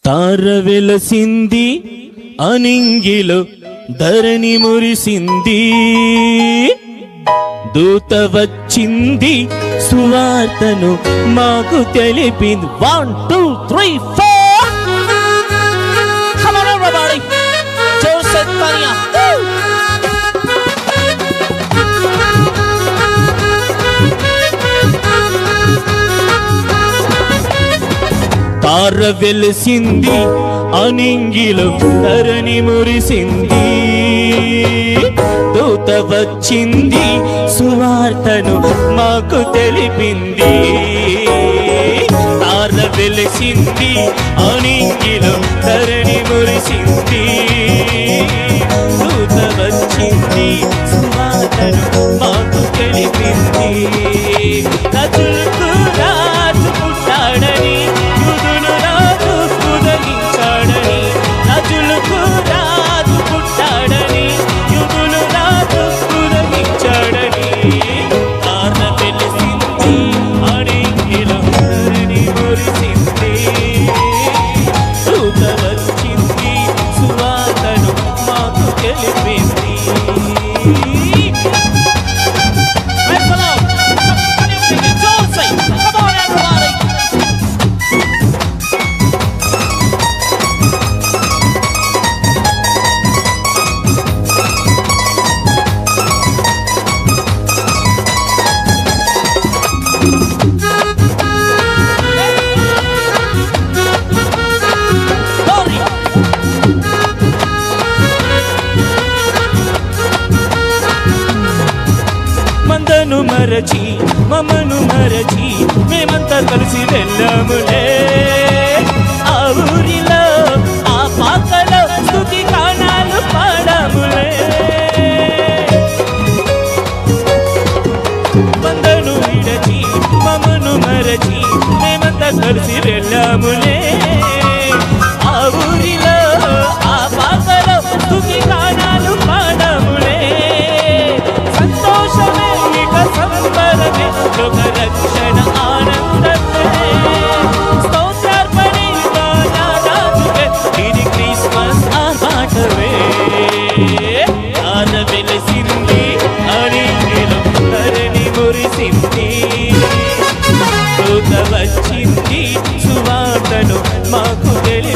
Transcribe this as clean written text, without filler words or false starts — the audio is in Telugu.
తార వెలసింది అనింగిలో ధరణి మురిసింది, దూత వచ్చింది సువార్తను మాకు తెలిపింది. 1 2 3 4 Come on everybody, Joseph Maria. తార వెలిసింది అనింగిలో ధరణి మురిసింది, దూత వచ్చింది సువార్తను మాకు తెలిపింది. తార వెలిసింది అనింగిలో ధరణి మురిసింది, దూత వచ్చింది సువార్తను మాకు తెలిపింది. రజులకు రాజు పుట్టాడని, యూదులు రాజు ఉదయించాడని, రజులకు రాజు పుట్టాడని, యూదులు రాజు ఉదయించాడని. తార వెలిసింది అనింగిలో ధరణి మురిసింది, దూత వచ్చింది సువార్తను మాకు తెలిపింది. మందను మరచి మమ్మను మరచి మేమంతా కలిసి వెళ్ళాములే. ఆ ఊరిలో ఆ పాకలో స్తుతి గానాలు పాడాములే. మందను విడచి మమ్మను మరచి మేమంతా కలిసి వెళ్ళాములే. ఆ ఊరిలో ఆ పాకలో స్తుతి గానాలు పాడాములే. సంతోషమే ఇక సంబరమే, లోక రక్షణ ఆనందమే, స్తోత్రార్పణే గానారాజుకే, ఇది క్రిస్మస్ ఆర్భాటమే. తార వెలిసింది అనింగిలో ధరణి మురిసింది, దూత వచ్చింది సువార్తను మాకు తెలిపింది.